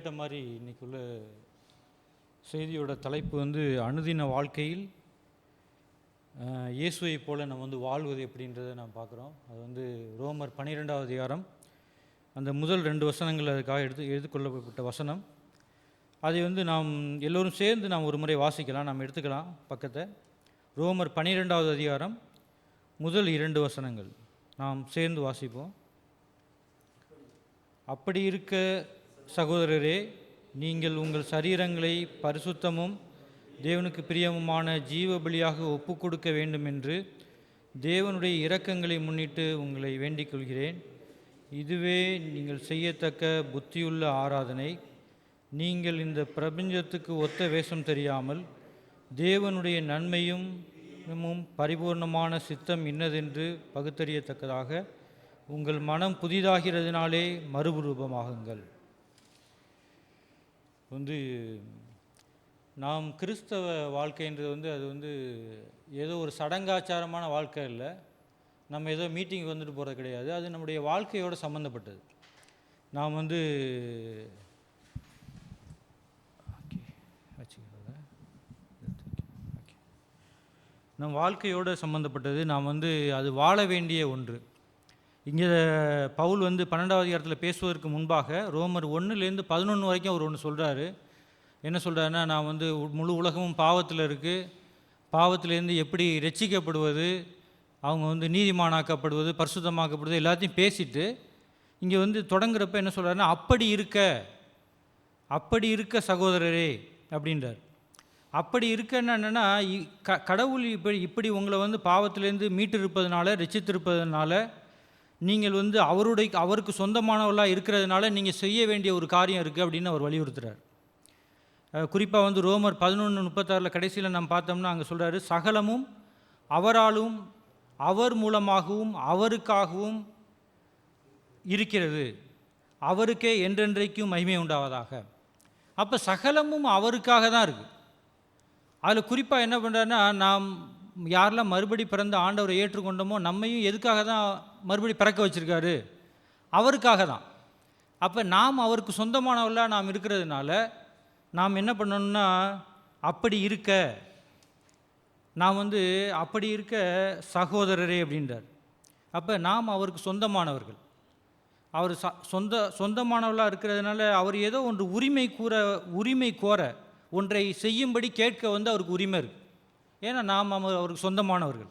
கேட்ட மாதிரி இன்றைக்குள்ள செய்தியோட தலைப்பு வந்து அனுதின வாழ்க்கையில் இயேசுவை போல் நம்ம வந்து வாழ்வது எப்படின்றத நாம் பார்க்குறோம். அது வந்து ரோமர் 12வது அதிகாரம் அந்த முதல் 2 வசனங்கள் அதுக்காக எடுத்துக்கொள்ளப்பட்ட வசனம். அதை வந்து நாம் எல்லோரும் சேர்ந்து நாம் ஒரு முறை வாசிக்கலாம். நாம் எடுத்துக்கலாம் பக்கத்தை. ரோமர் 12வது அதிகாரம் முதல் 2 வசனங்கள் நாம் சேர்ந்து வாசிப்போம். அப்படி இருக்க சகோதரரே, நீங்கள் உங்கள் சரீரங்களை பரிசுத்தமும் தேவனுக்கு பிரியமுமான ஜீவ பலியாக ஒப்பு கொடுக்க வேண்டும் என்று தேவனுடைய இரக்கங்களை முன்னிட்டு உங்களை வேண்டிக் கொள்கிறேன். இதுவே நீங்கள் செய்யத்தக்க புத்தியுள்ள ஆராதனை. நீங்கள் இந்த பிரபஞ்சத்துக்கு ஒத்த வேஷம் தெரியாமல் தேவனுடைய நன்மையும் பரிபூர்ணமான சித்தம் இன்னதென்று பகுத்தறியத்தக்கதாக உங்கள் மனம் புதிதாகிறதுனாலே மறுரூபமாகுங்கள். வந்து நாம் கிறிஸ்தவ வாழ்க்கைன்றது வந்து அது வந்து ஏதோ ஒரு சடங்காச்சாரமான வாழ்க்கை இல்லை. நம்ம ஏதோ மீட்டிங் வந்துட்டு போகிறது கிடையாது. அது நம்முடைய வாழ்க்கையோடு சம்மந்தப்பட்டது. நாம் வந்து நம் வாழ்க்கையோடு சம்மந்தப்பட்டது. நாம் வந்து அது வாழ வேண்டிய ஒன்று. இங்கே பவுல் வந்து 12வது அதிகாரத்தில் பேசுவதற்கு முன்பாக ரோமர் 1லேருந்து 11 வரைக்கும் அவர் ஒன்று சொல்கிறாரு. என்ன சொல்கிறாருன்னா, நான் வந்து முழு உலகமும் பாவத்தில் இருக்குது, பாவத்திலேருந்து எப்படி ரட்சிக்கப்படுவது, அவங்க வந்து நீதிமானாக்கப்படுவது, பரிசுத்தமாக்கப்படுவது எல்லாத்தையும் பேசிட்டு இங்கே வந்து தொடங்குறப்ப என்ன சொல்கிறாருன்னா, அப்படி இருக்க சகோதரரே அப்படின்றார். அப்படி இருக்கன்னா என்னென்னா, கடவுள் இப்படி உங்களை வந்து பாவத்திலேருந்து மீட்டிருப்பதுனால, ரட்சித்திருப்பதுனால, நீங்கள் வந்து அவருக்கு சொந்தமானவர்களாக இருக்கிறதுனால நீங்கள் செய்ய வேண்டிய ஒரு காரியம் இருக்குது அப்படின்னு அவர் வலியுறுத்துகிறார். குறிப்பாக வந்து ரோமர் 11:36 கடைசியில் நம்ம பார்த்தோம்னா அங்கே சொல்கிறாரு, சகலமும் அவராலும் அவர் மூலமாகவும் அவருக்காகவும் இருக்கிறது, அவருக்கே என்றென்றைக்கும் மகிமை உண்டாவதாக. அப்போ சகலமும் அவருக்காக தான் இருக்குது. அதில் குறிப்பாக என்ன பண்ணுறாருன்னா, நாம் யாரெல்லாம் மறுபடி பிறந்த ஆண்டவரை ஏற்றுக்கொண்டோமோ நம்மையும் எதுக்காக தான் மறுபடி பிறக்க வச்சுருக்காரு? அவருக்காக தான். அப்போ நாம் அவருக்கு சொந்தமானவர்களாக நாம் இருக்கிறதுனால நாம் என்ன பண்ணணும்னா, நாம் வந்து அப்படி இருக்க சகோதரரே அப்படின்றார். அப்போ நாம் அவருக்கு சொந்தமானவர்கள். அவர் சொந்தமானவர்களாக இருக்கிறதுனால அவர் ஏதோ ஒன்று உரிமை கோர ஒன்றை செய்யும்படி கேட்க வந்து அவருக்கு உரிமை இருக்குது. ஏன்னா நாம் அவருக்கு சொந்தமானவர்கள்.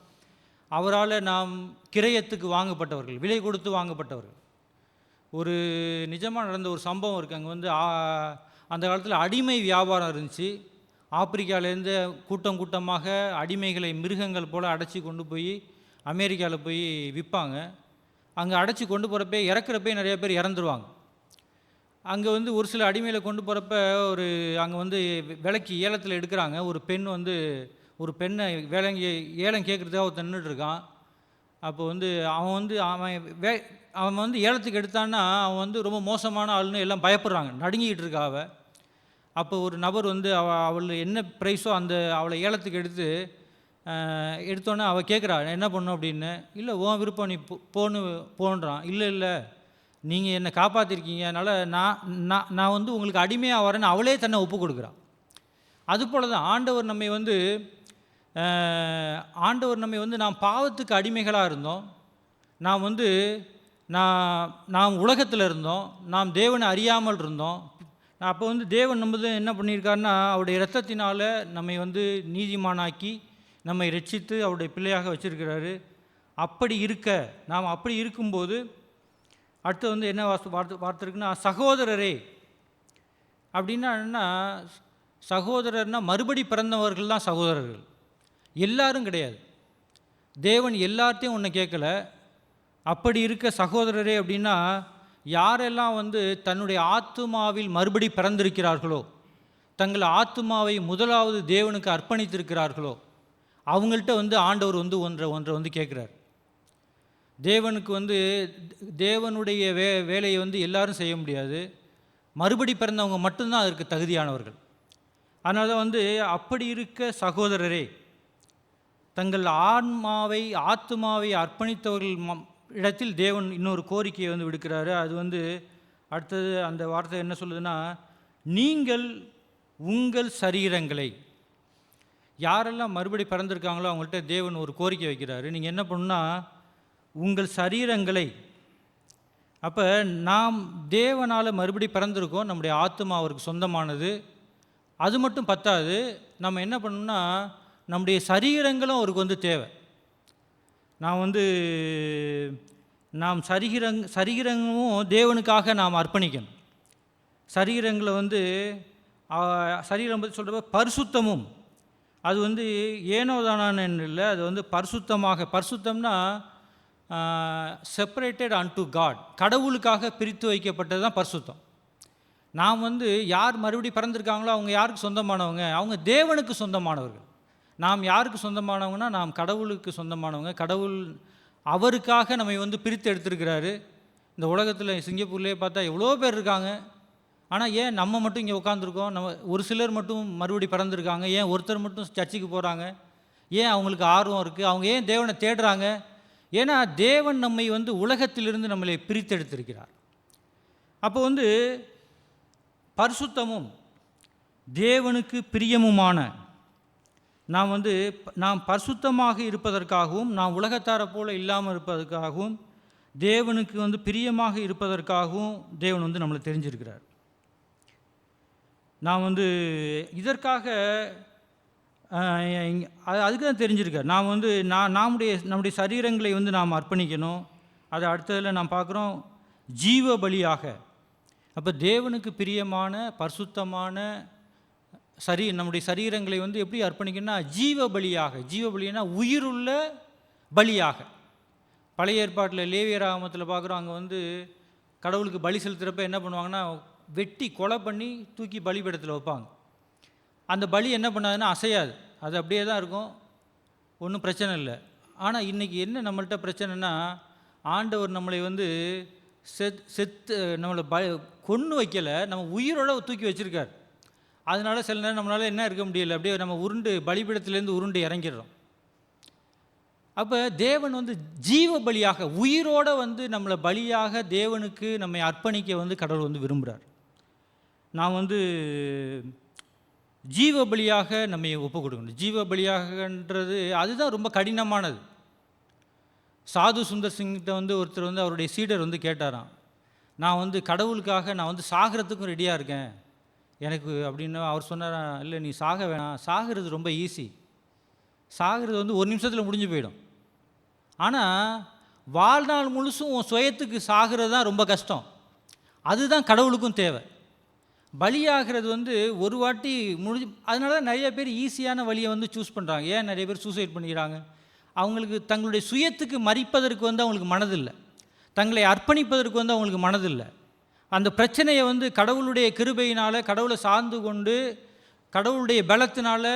அவரால் நாம் கிரயத்துக்கு வாங்கப்பட்டவர்கள், விலை கொடுத்து வாங்கப்பட்டவர்கள். ஒரு நிஜமாக நடந்த ஒரு சம்பவம் இருக்குது. அங்கே வந்து அந்த காலத்தில் அடிமை வியாபாரம் இருந்துச்சு. ஆப்பிரிக்காவிலேருந்து கூட்டமாக அடிமைகளை மிருகங்கள் போல் அடைச்சி கொண்டு போய் அமெரிக்காவில் போய் விற்பாங்க. அங்கே அடைச்சி கொண்டு போகிறப்ப இறக்குறப்பே நிறைய பேர் இறந்துருவாங்க. அங்கே வந்து ஒரு சில அடிமைகளை கொண்டு போகிறப்ப அங்கே வந்து விலைக்கு ஏலத்தில் எடுக்கிறாங்க. ஒரு பெண்ணை ஏலம் கேட்குறதுக்காக ஒருத்தன் நின்றுட்டுருக்கான். அப்போ வந்து அவன் வந்து ஏலத்துக்கு எடுத்தான்னா அவன் வந்து ரொம்ப மோசமான ஆளுன்னு எல்லாம் பயப்படுறாங்க, நடுங்கிக்கிட்டு இருக்கா அவள். அப்போ ஒரு நபர் வந்து அவள் என்ன ப்ரைஸோ அவளை ஏலத்துக்கு எடுத்தோன்னே அவள் கேட்குறா, என்ன பண்ணும் அப்படின்னு. இல்லை, உன் விருப்பம், நீ போன்றான். இல்லை, நீங்கள் என்னை காப்பாற்றிருக்கீங்க, அதனால் நான் வந்து உங்களுக்கு அடிமையாக வரேன்னு அவளே தன்னை ஒப்பு கொடுக்குறான். அதுபோல் தான் ஆண்டவர் நம்மை வந்து நாம் பாவத்துக்கு அடிமைகளாக இருந்தோம். நாம் உலகத்தில் இருந்தோம். நாம் தேவனை அறியாமல் இருந்தோம். அப்போ வந்து தேவன் என்ன பண்ணியிருக்காருன்னா, அவருடைய இரத்தத்தினால் நம்மை வந்து நீதிமானாக்கி நம்மை ரட்சித்து அவருடைய பிள்ளையாக வச்சுருக்கிறாரு. நாம் அப்படி இருக்கும்போது அடுத்து வந்து என்ன வார்த்தை இருக்குன்னா, சகோதரரே அப்படின்னா என்னென்னா, சகோதரர்னால் மறுபடி பிறந்தவர்கள் தான் சகோதரர்கள், எல்லாரும் கிடையாது. தேவன் எல்லார்ட்டையும் ஒன்று கேட்கல. அப்படி இருக்க சகோதரரே அப்படின்னா, யாரெல்லாம் வந்து தன்னுடைய ஆத்துமாவில் மறுபடி பிறந்திருக்கிறார்களோ, தங்கள் ஆத்துமாவை முதலாவது தேவனுக்கு அர்ப்பணித்திருக்கிறார்களோ, அவங்கள்ட்ட வந்து ஆண்டவர் வந்து ஒன்றை வந்து கேட்குறார். தேவனுக்கு வந்து தேவனுடைய வேலையை வந்து எல்லாரும் செய்ய முடியாது. மறுபடி பிறந்தவங்க மட்டும்தான் அதற்கு தகுதியானவர்கள். அதனால தான் வந்து அப்படி இருக்க சகோதரரே, தங்கள் ஆத்துமாவை அர்ப்பணித்தவர்கள் இடத்தில் தேவன் இன்னொரு கோரிக்கையை வந்து விடுக்கிறாரு. அது வந்து அடுத்தது அந்த வார்த்தை என்ன சொல்லுதுன்னா, நீங்கள் உங்கள் சரீரங்களை, யாரெல்லாம் மறுபடி பிறந்திருக்காங்களோ அவங்கள்ட்ட தேவன் ஒரு கோரிக்கை வைக்கிறாரு. நீங்கள் என்ன பண்ணுன்னா, உங்கள் சரீரங்களை, அப்போ நாம் தேவனால் மறுபடி பிறந்திருக்கோம், நம்முடைய ஆத்துமா அவருக்கு சொந்தமானது. அது மட்டும் பத்தாது, நம்ம என்ன பண்ணணும்னா நம்முடைய சரீரங்களும் அவருக்கு வந்து தேவை. நாம் சரீரமும் தேவனுக்காக நாம் அர்ப்பணிக்கணும். சரீரங்களை வந்து சரீரம் பற்றி சொல்கிறப்ப பரிசுத்தமும், அது வந்து ஏனோ தானான்னு இல்லை, அது வந்து பரிசுத்தமாக, பரிசுத்தம்னா செப்பரேட்டட் அன்டு காட், கடவுளுக்காக பிரித்து வைக்கப்பட்டது தான் பரிசுத்தம். நாம் வந்து யார் மறுபடி பிறந்திருக்காங்களோ அவங்க யாருக்கு சொந்தமானவங்க? அவங்க தேவனுக்கு சொந்தமானவர்கள். நாம் யாருக்கு சொந்தமானவங்கன்னா, நாம் கடவுளுக்கு சொந்தமானவங்க. கடவுள் அவருக்காக நம்மை வந்து பிரித்து எடுத்திருக்கிறாரு. இந்த உலகத்தில் சிங்கப்பூர்லேயே பார்த்தா எவ்வளோ பேர் இருக்காங்க. ஆனால் ஏன் நம்ம மட்டும் இங்கே உட்காந்துருக்கோம்? நம்ம ஒரு சிலர் மட்டும் மறுபடி பிறந்திருக்காங்க. ஏன் ஒருத்தர் மட்டும் சர்ச்சுக்கு போகிறாங்க? ஏன் அவங்களுக்கு ஆர்வம் இருக்குது? அவங்க ஏன் தேவனை தேடுறாங்க? ஏன்னா தேவன் நம்மை வந்து உலகத்திலிருந்து நம்மளை பிரித்தெடுத்திருக்கிறார். அப்போ வந்து பரிசுத்தமும் தேவனுக்கு பிரியமுமான, நாம் பரிசுத்தமாக இருப்பதற்காகவும், நாம் உலகத்தாரை போல இல்லாமல் இருப்பதற்காகவும், தேவனுக்கு வந்து பிரியமாக இருப்பதற்காகவும் தேவன் வந்து நம்மளை தெரிஞ்சிருக்கிறார். நான் வந்து இதற்காக அதுக்கு தான் தெரிஞ்சிருக்கார். நம்முடைய சரீரங்களை வந்து நாம் அர்ப்பணிக்கணும். அது அடுத்ததில் நாம் பார்க்குறோம், ஜீவ பலியாக. அப்போ தேவனுக்கு பிரியமான பரிசுத்தமான நம்முடைய சரீரங்களை வந்து எப்படி அர்ப்பணிக்கணும்னா ஜீவ பலியாக. ஜீவ பலினா உயிருள்ள பலியாக. பழைய ஏற்பாட்டில் லேவியராகமத்தில் பார்க்குறோம், அங்கே வந்து கடவுளுக்கு பலி செலுத்துகிறப்ப என்ன பண்ணுவாங்கன்னா, வெட்டி கொலை பண்ணி தூக்கி பலிபீடத்தில் வைப்பாங்க. அந்த பலி என்ன பண்ணாதுன்னா அசையாது, அது அப்படியே தான் இருக்கும், ஒன்றும் பிரச்சனை இல்லை. ஆனால் இன்றைக்கி என்ன நம்மள்கிட்ட பிரச்சனைனா, ஆண்டவர் நம்மளை வந்து நம்மளை கொன்று வைக்கலை, நம்ம உயிரோட தூக்கி வச்சுருக்கார். அதனால சில நேரம் நம்மளால் என்ன இருக்க முடியலை, அப்படியே நம்ம பலிபீடத்துலேருந்து உருண்டு இறங்கிடுறோம். அப்போ தேவன் வந்து ஜீவ பலியாக, உயிரோட வந்து நம்மளை பலியாக தேவனுக்கு நம்மை அர்ப்பணிக்க வந்து கடவுள் வந்து விரும்புகிறார். நான் வந்து ஜீவ பலியாக நம்ம ஒப்பு கொடுக்கணும். ஜீவ பலியாகன்றது அதுதான் ரொம்ப கடினமானது. சாது சுந்தர் சிங்கிட்ட வந்து ஒருத்தர் வந்து அவருடைய சீடர் வந்து கேட்டாராம், நான் வந்து கடவுளுக்காக நான் வந்து சாகிறதுக்கும் ரெடியாக இருக்கேன் எனக்கு அப்படின்னு. அவர் சொன்னாராம், இல்லை நீ சாக வேணாம், சாகிறது ரொம்ப ஈஸி, சாகிறது வந்து ஒரு நிமிஷத்தில் முடிஞ்சு போயிடும். ஆனால் வாழ்நாள் முழுசும் உன் சுயத்துக்கு சாகிறது தான் ரொம்ப கஷ்டம். அதுதான் கடவுளுக்கும் தேவை. பலியாகிறது வந்து ஒரு வாட்டி அதனால தான் நிறைய பேர் ஈஸியான வழியை வந்து சூஸ் பண்ணுறாங்க. ஏன் நிறைய பேர் சூசைட் பண்ணிக்கிறாங்க? அவங்களுக்கு தங்களுடைய சுயத்துக்கு மறிப்பதற்கு வந்து அவங்களுக்கு மனதில்லை, தங்களை அர்ப்பணிப்பதற்கு வந்து அவங்களுக்கு மனதில்லை. அந்த பிரச்சனையை வந்து கடவுளுடைய கிருபையினால், கடவுளை சார்ந்து கொண்டு கடவுளுடைய பலத்தினால்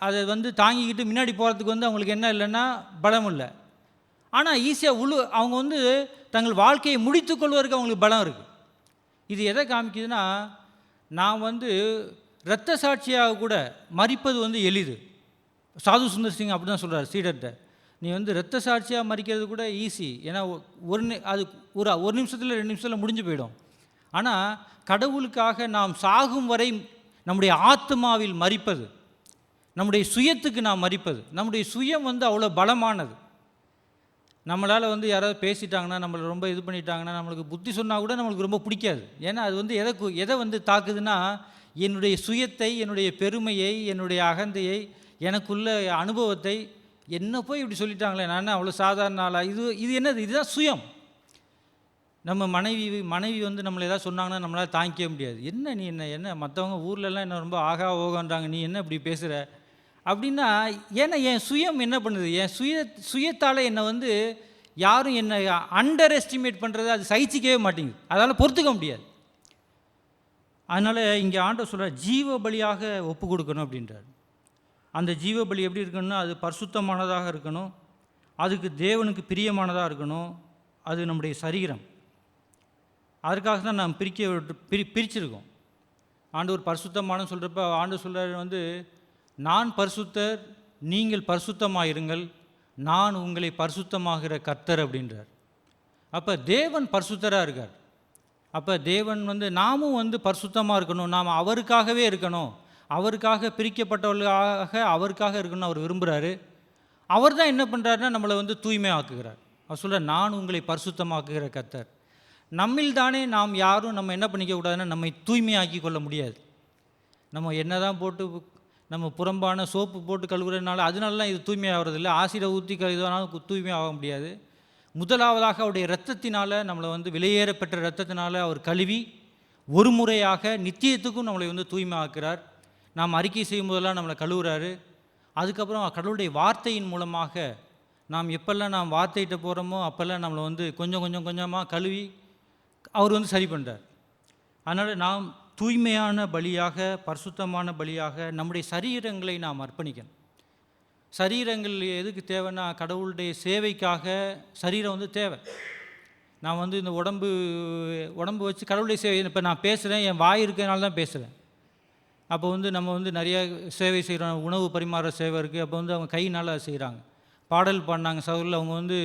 அதை வந்து தாங்கிக்கிட்டு முன்னாடி போகிறதுக்கு வந்து அவங்களுக்கு என்ன இல்லைன்னா பலம் இல்லை. ஆனால் ஈஸியாக அவங்க வந்து தங்கள் வாழ்க்கையை முடித்து கொள்வதற்கு அவங்களுக்கு பலம் இருக்குது. இது எதை காமிக்குதுன்னா, நான் வந்து இரத்த சாட்சியாக கூட மறிப்பது வந்து எளிது. சாது சுந்தர் சிங் அப்படி தான் சொல்கிறார் சீடர்கிட்ட, நீ வந்து இரத்த சாட்சியாக மறிக்கிறது கூட ஈஸி, ஏன்னா அது ஒரு நிமிஷத்தில் 2 நிமிஷத்தில் முடிஞ்சு போயிடும். ஆனால் கடவுளுக்காக நாம் சாகும் வரை நம்முடைய ஆத்மாவில் மறிப்பது, நம்முடைய சுயத்துக்கு நாம் மறிப்பது, நம்முடைய சுயம் வந்து அவ்வளோ பலமானது. நம்மளால் வந்து யாராவது பேசிட்டாங்கன்னா, நம்மளை ரொம்ப இது பண்ணிட்டாங்கன்னா, நம்மளுக்கு புத்தி சொன்னால் கூட நம்மளுக்கு ரொம்ப பிடிக்காது. ஏன்னா அது வந்து எதை வந்து தாக்குதுன்னா, என்னுடைய சுயத்தை, என்னுடைய பெருமையை, என்னுடைய அகந்தையை, எனக்குள்ள அனுபவத்தை, என்ன போய் இப்படி சொல்லிட்டாங்களே, நான் அவ்வளோ சாதாரண ஆளாக, இது என்னது, இதுதான் சுயம். நம்ம மனைவி வந்து நம்மளை ஏதாவது சொன்னாங்கன்னா நம்மளால் தாங்கிக்க முடியாது. நீ என்ன மற்றவங்க ஊர்லெலாம் என்ன ரொம்ப ஆகா ஓகன்றாங்க, நீ என்ன இப்படி பேசுகிற அப்படின்னா, ஏன்னா என் சுயம் என்ன பண்ணுது, என் சுயத்தால் என்னை வந்து யாரும் என்னை அண்டர் எஸ்டிமேட் பண்ணுறது அது சகிச்சிக்கவே மாட்டேங்குது, அதனால் பொறுத்துக்க முடியாது. அதனால் இங்கே ஆண்டவர் சொல்கிறார், ஜீவ பலியாக ஒப்பு கொடுக்கணும் அப்படின்றார். அந்த ஜீவ பலி எப்படி இருக்கணும்னா, அது பரிசுத்தமானதாக இருக்கணும், அதுக்கு தேவனுக்கு பிரியமானதாக இருக்கணும், அது நம்முடைய சரீரம். அதற்காக தான் நாம் பிரிச்சிருக்கோம். ஆண்டவர் பரிசுத்தமான சொல்கிறப்ப ஆண்டவர் சொல்கிறார் வந்து, நான் பரிசுத்தர், நீங்கள் பரிசுத்தமாக இருங்கள், நான் உங்களை பரிசுத்தமாகிற கர்த்தர் அப்படின்றார். அப்போ தேவன் பரிசுத்தராக இருக்கார். அப்போ தேவன் வந்து நாமும் வந்து பரிசுத்தமாக இருக்கணும், நாம் அவருக்காகவே இருக்கணும், அவருக்காக பிரிக்கப்பட்டவர்களாக அவருக்காக இருக்கணும்னு அவர் விரும்புகிறாரு. அவர் தான் என்ன பண்ணுறாருன்னா நம்மளை வந்து தூய்மை ஆக்குகிறார். அவர் சொல்கிறார், நான் உங்களை பரிசுத்தமாக்குகிற கர்த்தர். நம்மில் தானே நாம் யாரும் நம்ம என்ன பண்ணிக்க கூடாதுன்னா நம்மை தூய்மையாக்கி கொள்ள முடியாது. நம்ம என்ன தான் போட்டு நம்ம புறம்பான சோப்பு போட்டு கழுவுறதுனால அதனாலலாம் இது தூய்மை ஆகிறதில்ல. ஆசிட ஊற்றி கழுவினாலும் தூய்மை ஆக முடியாது. முதலாவதாக அவருடைய இரத்தத்தினால் நம்மளை வந்து விலையேற பெற்ற இரத்தத்தினால் அவர் கழுவி ஒரு முறையாக நித்தியத்துக்கும் நம்மளை வந்து தூய்மை ஆக்குறார். நாம் அறிக்கை செய்யும் போதெல்லாம் நம்மளை கழுவுறாரு. அதுக்கப்புறம் கடவுளுடைய வார்த்தையின் மூலமாக நாம் எப்பெல்லாம் நாம் வார்த்தைகிட்ட போகிறோமோ அப்போல்லாம் நம்மளை வந்து கொஞ்சம் கொஞ்சமாக கழுவி அவர் வந்து சரி பண்ணுறார். அதனால் நாம் தூய்மையான பலியாக, பரிசுத்தமான பலியாக நம்முடைய சரீரங்களை நாம் அர்ப்பணிக்கணும். சரீரங்கள் எதுக்கு தேவைன்னா கடவுளுடைய சேவைக்காக சரீரம் வந்து தேவை. நான் வந்து இந்த உடம்பு வச்சு கடவுளுடைய சேவை, இப்போ நான் பேசுகிறேன், என் வாய் இருக்கிறதுனால தான் பேசுகிறேன். அப்போ வந்து நம்ம வந்து நிறையா சேவை செய்கிறோம், உணவு பரிமாற சேவை இருக்குது. அப்போ வந்து அவங்க கையினால் செய்கிறாங்க. பாடல் பாடினாங்க சகோதரர்கள், அவங்க வந்து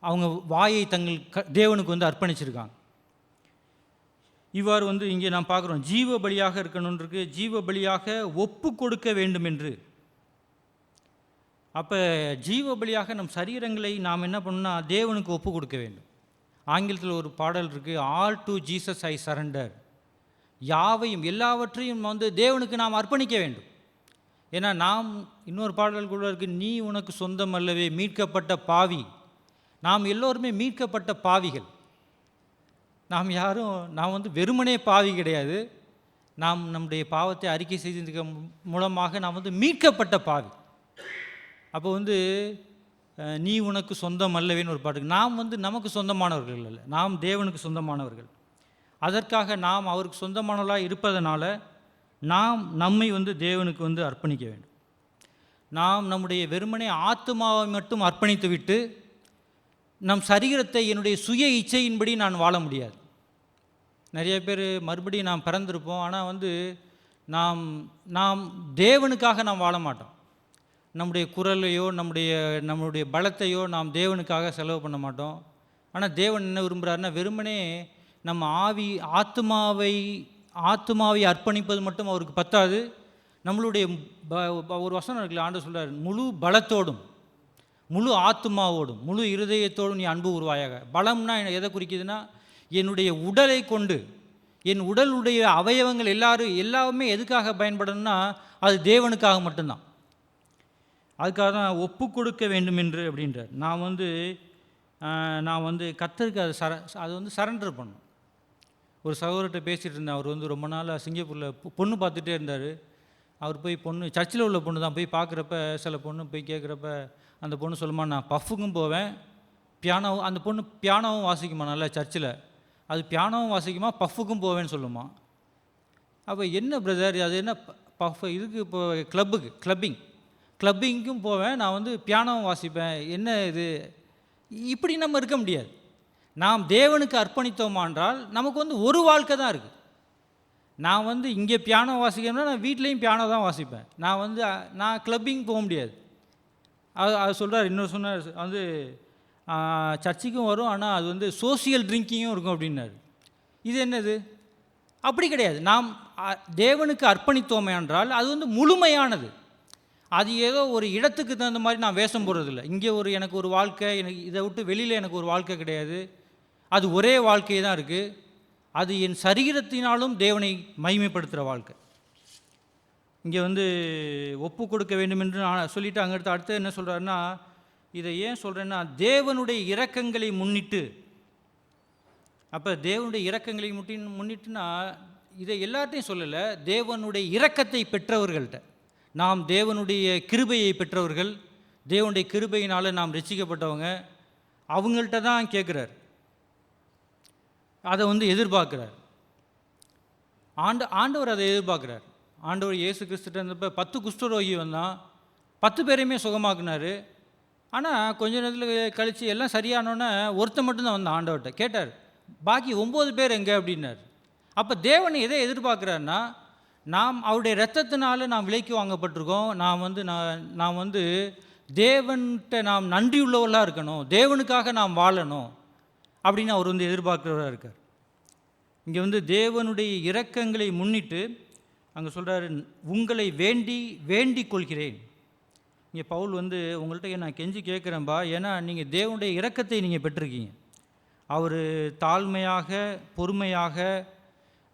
அவங்க வாயை தங்கள் தேவனுக்கு வந்து அர்ப்பணிச்சிருக்காங்க. இவ்வாறு வந்து இங்கே நாம் பார்க்குறோம், ஜீவ பலியாக இருக்கணுன்றிருக்கு, ஜீவ பலியாக ஒப்பு கொடுக்க வேண்டும் என்று. அப்போ ஜீவ பலியாக நம் சரீரங்களை நாம் என்ன பண்ணணும்னா தேவனுக்கு ஒப்பு கொடுக்க வேண்டும். ஆங்கிலத்தில் ஒரு பாடல் இருக்குது, all to Jesus I surrender. யாவையும் எல்லாவற்றையும் வந்து தேவனுக்கு நாம் அர்ப்பணிக்க வேண்டும். ஏன்னா நாம் இன்னொரு பாடல் கூட இருக்குது, நீ உனக்கு சொந்தம் அல்லவே மீட்கப்பட்ட பாவி. நாம் எல்லோருமே மீட்கப்பட்ட பாவிகள். நாம் வந்து வெறுமனே பாவி கிடையாது. நாம் நம்முடைய பாவத்தை அறிக்கை செய்ததுக்கு மூலமாக நாம் வந்து மீட்கப்பட்ட பாவி. அப்போ வந்து நீ உனக்கு சொந்தம் அல்லவேன்னு ஒரு பாட்டுக்கு, நாம் வந்து நமக்கு சொந்தமானவர்கள் அல்ல, நாம் தேவனுக்கு சொந்தமானவர்கள். அதற்காக நாம் அவருக்கு சொந்தமானவர்களாக இருப்பதனால நாம் நம்மை வந்து தேவனுக்கு வந்து அர்ப்பணிக்க வேண்டும். நாம் நம்முடைய வெறுமனே ஆத்துமாவை மட்டும் அர்ப்பணித்து விட்டு நம் சரீரத்தை என்னுடைய சுய இச்சையின்படி நான் வாழ முடியாது. நிறைய பேர் மறுபடியும் நாம் பிறந்திருப்போம், ஆனால் வந்து நாம் தேவனுக்காக நாம் வாழ மாட்டோம். நம்முடைய குரலையோ நம்முடைய பலத்தையோ நாம் தேவனுக்காக செலவு பண்ண மாட்டோம். ஆனால் தேவன் என்ன விரும்புகிறாருன்னா வெறுமனே நம்ம ஆத்துமாவை அர்ப்பணிப்பது மட்டும் அவருக்கு பத்தாது. நம்மளுடைய ஒரு வசனம் இருக்குல்ல, ஆண்டவர் சொல்கிறார், முழு பலத்தோடும் முழு ஆத்துமாவோடும் முழு இருதயத்தோடும் நீ அன்பு உருவாயாக. பலம்னா எதை குறிக்குதுன்னா என்னுடைய உடலை கொண்டு, என் உடலுடைய அவயவங்கள் எல்லாமே எதுக்காக பயன்படணும்னா அது தேவனுக்காக மட்டும்தான். அதுக்காக தான் ஒப்பு கொடுக்க வேண்டும் என்று அப்படின்றார். நான் வந்து கர்த்தருக்கு அது வந்து சரண்டர் பண்ணணும். ஒரு சகோதரர்கிட்ட பேசிகிட்டு இருந்தேன். அவர் வந்து ரொம்ப நாளாக சிங்கப்பூரில் பொண்ணு பார்த்துட்டே இருந்தார். அவர் போய் சர்ச்சில் உள்ள பொண்ணு தான் போய் பார்க்குறப்ப, சில பொண்ணு போய் கேட்குறப்ப அந்த பொண்ணு சொல்லுமா, நான் பஃப்புக்கும் போவேன், அந்த பொண்ணு பியானோவும் வாசிக்குமா நல்லா சர்ச்சில், அது பியானோவும் வாசிக்குமா, பஃப்புக்கும் போவேன்னு சொல்லுமா. அப்போ என்ன பிரதர் அது என்ன பஃப், இதுக்கு இப்போ கிளப்பிங்க்கும் போவேன், நான் வந்து பியானோவும் வாசிப்பேன், என்ன இது, இப்படி நம்ம இருக்க முடியாது. நாம் தேவனுக்கு அர்ப்பணித்தோமான்றால் நமக்கு வந்து ஒரு வாழ்க்கை தான் இருக்குது. நான் வந்து இங்கே பியானோ வாசிக்கணும்னா நான் வீட்லேயும் பியானோ தான் வாசிப்பேன். நான் கிளப்பிங் போக முடியாது. அது சொல்கிறார். இன்னொரு சொன்னார் வந்து சர்ச்சுக்கும் வரும், ஆனால் அது வந்து சோசியல் ட்ரிங்கிங்கும் இருக்கும் அப்படின்னாரு. இது என்னது? அப்படி கிடையாது. நாம் தேவனுக்கு அர்ப்பணித்தோமே என்றால் அது வந்து முழுமையானது. அது ஏதோ ஒரு இடத்துக்கு தகுந்த மாதிரி நான் வேஷம் போடுறதில்ல. இங்கே எனக்கு ஒரு வாழ்க்கை, எனக்கு இதை விட்டு வெளியில் எனக்கு ஒரு வாழ்க்கை கிடையாது. அது ஒரே வாழ்க்கை தான் இருக்குது. அது என் சரீரத்தினாலும் தேவனை மகிமைப்படுத்துகிற வாழ்க்கை. இங்கே வந்து ஒப்பு கொடுக்க வேண்டும் என்று நான் சொல்லிவிட்டு அடுத்து என்ன சொல்கிறாருன்னா, இதை ஏன் சொல்கிறேன்னா தேவனுடைய இரக்கங்களை முன்னிட்டு. அப்போ தேவனுடைய இரக்கங்களை முன்னிட்டுனா இதை எல்லார்ட்டையும் சொல்லலை, தேவனுடைய இரக்கத்தை பெற்றவர்கள்ட்ட. நாம் தேவனுடைய கிருபையை பெற்றவர்கள், தேவனுடைய கிருபையினால் நாம் ரட்சிக்கப்பட்டவங்க, அவங்கள்ட்ட தான் கேட்குறார். அதை வந்து எதிர்பார்க்குறார். ஆண்டவர் அதை எதிர்பார்க்குறார். ஆண்டவர் இயேசு கிறிஸ்துட்ட இருந்தப்போ 10 குஷ்டரோகி வந்தான், 10 பேரையுமே சுகமாக்குனார். ஆனால் கொஞ்ச நேரத்தில் கழித்து எல்லாம் சரியானோன்னே ஒருத்தன் மட்டும்தான் வந்தான். ஆண்டவர்கிட்ட கேட்டார், பாக்கி 9 பேர் எங்கே அப்படின்னார். அப்போ தேவன் எதை எதிர்பார்க்குறாருன்னா, நாம் அவருடைய இரத்தத்தினால நாம் விலைக்கு வாங்கப்பட்டிருக்கோம். நாம் வந்து தேவன்கிட்ட நாம் நன்றியுள்ளவர்களாக இருக்கணும், தேவனுக்காக நாம் வாழணும் அப்படின்னு அவர் வந்து எதிர்பார்க்கிறவராக இருக்கார். இங்கே வந்து தேவனுடைய இரக்கங்களை முன்னிட்டு அங்கே சொல்கிறாரு, உங்களை வேண்டிக் கொள்கிறேன். இங்கே பவுல் வந்து உங்கள்கிட்ட நான் கெஞ்சி கேட்குறேன்பா, ஏன்னா நீங்கள் தேவனுடைய இரக்கத்தை நீங்கள் பெற்றிருக்கீங்க. அவர் தாழ்மையாக பொறுமையாக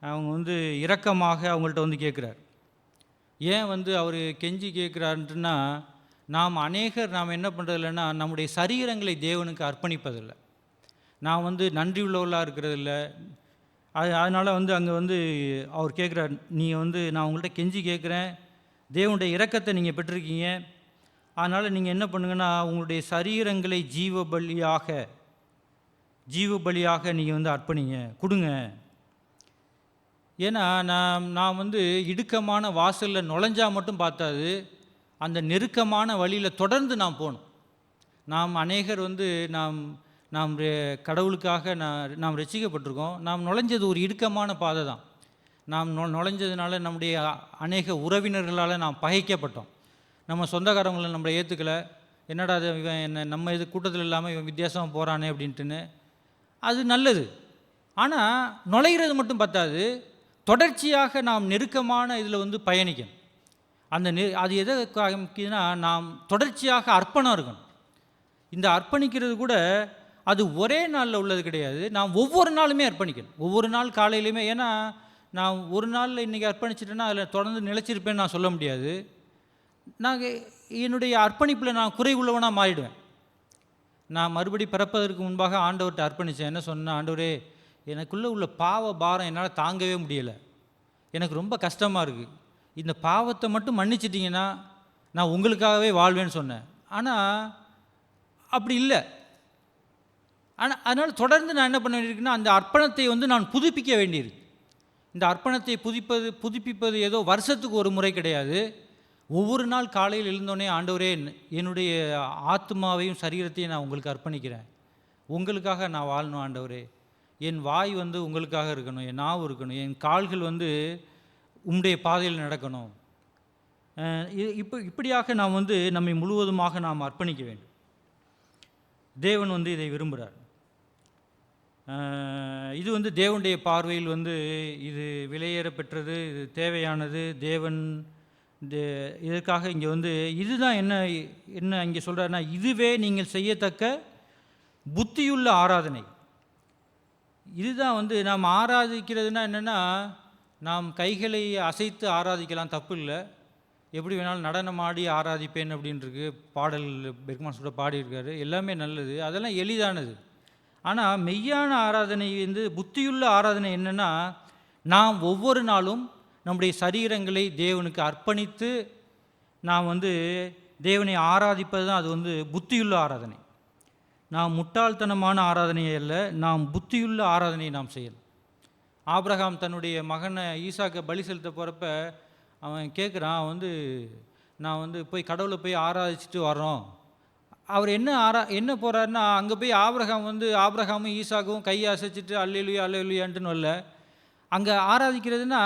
அவங்க வந்து இரக்கமாக அவங்கள்ட்ட வந்து கேட்குறார். ஏன் வந்து அவர் கெஞ்சி கேட்குறாருன்னா, நாம் என்ன பண்ணுறதில்லைன்னா, நம்முடைய சரீரங்களை தேவனுக்கு அர்ப்பணிப்பதில்லை. நான் வந்து நன்றி உள்ளவர்களாக இருக்கிறதில்ல. அதனால் வந்து அங்கே வந்து அவர் கேட்குறார், நீங்கள் வந்து நான் உங்கள்கிட்ட கெஞ்சி கேட்குறேன், தேவனுடைய இரக்கத்தை நீங்கள் பெற்றிருக்கீங்க, அதனால் நீங்கள் என்ன பண்ணுங்கன்னா, உங்களுடைய சரீரங்களை ஜீவ பலியாக நீங்கள் வந்து அர்ப்பணிங்க, கொடுங்க. ஏன்னா நான் வந்து இடுக்கமான வாசலில் நுழைஞ்சா மட்டும் பார்த்தாது, அந்த நெருக்கமான வழியில் தொடர்ந்து நாம் போகணும். நாம் அநேகர் வந்து நாம் கடவுளுக்காக நாம் ரட்சிக்கப்பட்டிருக்கோம். நாம் நுழைஞ்சது ஒரு இடுக்கமான பாதை தான். நாம் நுழைஞ்சதுனால நம்முடைய அநேக உறவினர்களால் நாம் பகைக்கப்பட்டோம். நம்ம சொந்தக்காரங்களை நம்மளை ஏற்றுக்கலை, என்னடா அது இவன் என்ன நம்ம இது கூட்டத்தில் இல்லாமல் இவன் வித்தியாசமாக போகிறானே அப்படின்ட்டுன்னு. அது நல்லது, ஆனால் நுழைகிறது மட்டும் பத்தாது, தொடர்ச்சியாக நாம் நெருக்கமான இதில் வந்து பயணிக்கணும். அது எதை காமிக்குதுன்னா, நாம் தொடர்ச்சியாக அர்ப்பணம் இருக்கணும். இந்த அர்ப்பணிக்கிறது கூட அது ஒரே நாளில் உள்ளது கிடையாது. நாம் ஒவ்வொரு நாளுமே அர்ப்பணிக்கணும். ஒவ்வொரு நாள் காலையிலையுமே. ஏன்னா நான் ஒரு நாளில் இன்றைக்கி அர்ப்பணிச்சிட்டேன்னா அதில் தொடர்ந்து நிலைச்சிருப்பேன்னு நான் சொல்ல முடியாது. என்னுடைய அர்ப்பணிப்பில் நான் குறை உள்ளவனாக மாறிடுவேன். நான் மறுபடி பிறப்பதற்கு முன்பாக ஆண்டவர்கிட்ட அர்ப்பணித்தேன். என்ன சொன்னேன், ஆண்டவரே எனக்குள்ளே உள்ள பாவ பாரம் என்னால் தாங்கவே முடியலை, எனக்கு ரொம்ப கஷ்டமாக இருக்குது, இந்த பாவத்தை மட்டும் மன்னிச்சிட்டிங்கன்னா நான் உங்களுக்காகவே வாழ்வேன்னு சொன்னேன். ஆனால் அப்படி இல்லை. அதனால் தொடர்ந்து நான் என்ன பண்ண வேண்டியிருக்குன்னா, அந்த அர்ப்பணத்தை வந்து நான் புதுப்பிக்க வேண்டியிருக்கு. இந்த அர்ப்பணத்தை புதுப்பிப்பது ஏதோ வருஷத்துக்கு ஒரு முறை கிடையாது. ஒவ்வொரு நாள் காலையில் எழுந்தோடனே, ஆண்டவரே என்னுடைய ஆத்மாவையும் சரீரத்தையும் நான் உங்களுக்கு அர்ப்பணிக்கிறேன், உங்களுக்காக நான் வாழணும் ஆண்டவரே, என் வாய் வந்து உங்களுக்காக இருக்கணும், என் நாவு இருக்கணும், என் கால்கள் வந்து உம்முடைய பாதையில் நடக்கணும். இப்படியாக நாம் வந்து நம்மை முழுவதுமாக நாம் அர்ப்பணிக்க வேண்டும். தேவன் வந்து இதை விரும்புகிறார். இது வந்து தேவனுடைய பார்வையில் வந்து இது விலையேற பெற்றது, இது தேவையானது. தேவன் இதற்காக இங்கே வந்து இதுதான் என்ன இங்கே சொல்கிறாருன்னா, இதுவே நீங்கள் செய்யத்தக்க புத்தியுள்ள ஆராதனை. இதுதான் வந்து நாம் ஆராதிக்கிறதுனா என்னென்னா, நாம் கைகளை அசைத்து ஆராதிக்கலாம், தப்பு இல்லை. எப்படி வேணாலும் நடனம் ஆடி ஆராதிப்பேன் அப்படின்ட்டுருக்கு பாடல், பெர்க்மான் கூட பாடியிருக்காரு. எல்லாமே நல்லது, அதெல்லாம் எளிதானது. ஆனால் மெய்யான ஆராதனை வந்து புத்தியுள்ள ஆராதனை என்னென்னா, நாம் ஒவ்வொரு நாளும் நம்முடைய சரீரங்களை தேவனுக்கு அர்ப்பணித்து நாம் வந்து தேவனை ஆராதிப்பது தான் அது வந்து புத்தியுள்ள ஆராதனை. நாம் முட்டாள்தனமான ஆராதனை அல்ல, நாம் புத்தியுள்ள ஆராதனையை நாம் செய்யலாம். ஆபிரகாம் தன்னுடைய மகனை ஈசாக்கை பலி செலுத்த போகிறப்ப அவன் கேட்குறான், வந்து நான் வந்து போய் கடவுளை போய் ஆராதிச்சுட்டு வர்றோம். அவர் என்ன போகிறாருன்னா, அங்கே போய் ஆபிரகாமும் ஈசாக்கும் கையை அசைச்சிட்டு அல்லேலூயா அல்லேலூயான்ட்டுன்னு வரல. அங்கே ஆராதிக்கிறதுனா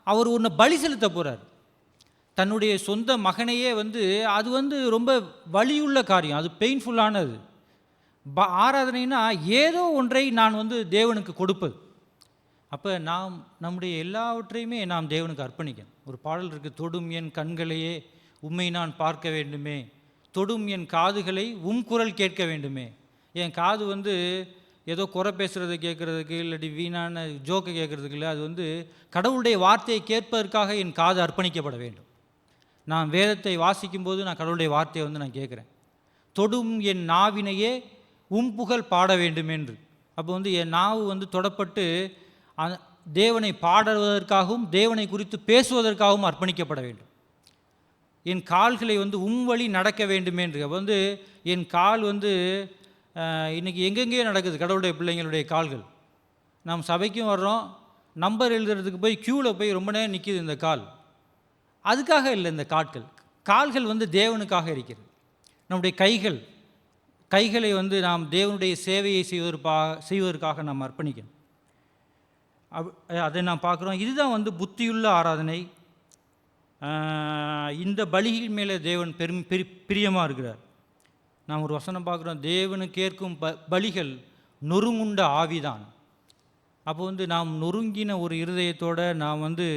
அவர் ஒன்று பலி செலுத்த போகிறார், தன்னுடைய சொந்த மகனையே. வந்து அது வந்து ரொம்ப வலியுள்ள காரியம், அது பெயின்ஃபுல்லானது. ஆராதனைனா ஏதோ ஒன்றை நான் வந்து தேவனுக்கு கொடுப்பது. அப்போ நாம் நம்முடைய எல்லாவற்றையுமே நாம் தேவனுக்கு அர்ப்பணிக்கணும். ஒரு பாடல் இருக்குது, தொடும் என் கண்களையே உம்மை நான் பார்க்க வேண்டுமே, தொடும் என் காதுகளை குரல் கேட்க வேண்டுமே. என் காது வந்து ஏதோ குறை பேசுகிறத கேட்குறதுக்கு இல்லாட்டி வீணான ஜோக்கை கேட்குறதுக்கு இல்லை, அது வந்து கடவுளுடைய வார்த்தையை கேட்பதற்காக என் காது அர்ப்பணிக்கப்பட வேண்டும். நான் வேதத்தை வாசிக்கும்போது நான் கடவுளுடைய வார்த்தையை வந்து நான் கேட்குறேன். தொடும் என் நாவினையே புகழ் பாட வேண்டும் என்று. அப்போ வந்து என் நாவு வந்து தொடப்பட்டு தேவனை பாடுவதற்காகவும் தேவனை குறித்து பேசுவதற்காகவும் அர்ப்பணிக்கப்பட வேண்டும். என் கால்களை வந்து வழி நடக்க வேண்டும் என்று. அப்போ வந்து என் கால் வந்து இன்றைக்கி எங்கெங்கேயோ நடக்குது கடவுளுடைய பிள்ளைங்களுடைய கால்கள். நாம் சபைக்கும் வர்றோம், நம்பர் எழுதுறதுக்கு போய் க்யூவில் போய் ரொம்ப நேரம் நிற்கிது இந்த கால். அதுக்காக இல்லை, இந்த கால்கள் வந்து தேவனுக்காக இருக்கிறது. நம்முடைய கைகளை வந்து நாம் தேவனுடைய சேவையை செய்வதற்காக நாம் அர்ப்பணிக்கணும். அதை நாம் பார்க்குறோம். இதுதான் வந்து புத்தியுள்ள ஆராதனை. இந்த பலிகள் மேலே தேவன் பிரியமாக இருக்கிறார். நாம் ஒரு வசனம் பார்க்குறோம், தேவனுக்கு கேட்கும் பலிகள் நொறுங்குண்ட ஆவிதான். அப்போ வந்து நாம் நொறுங்கின ஒரு இருதயத்தோடு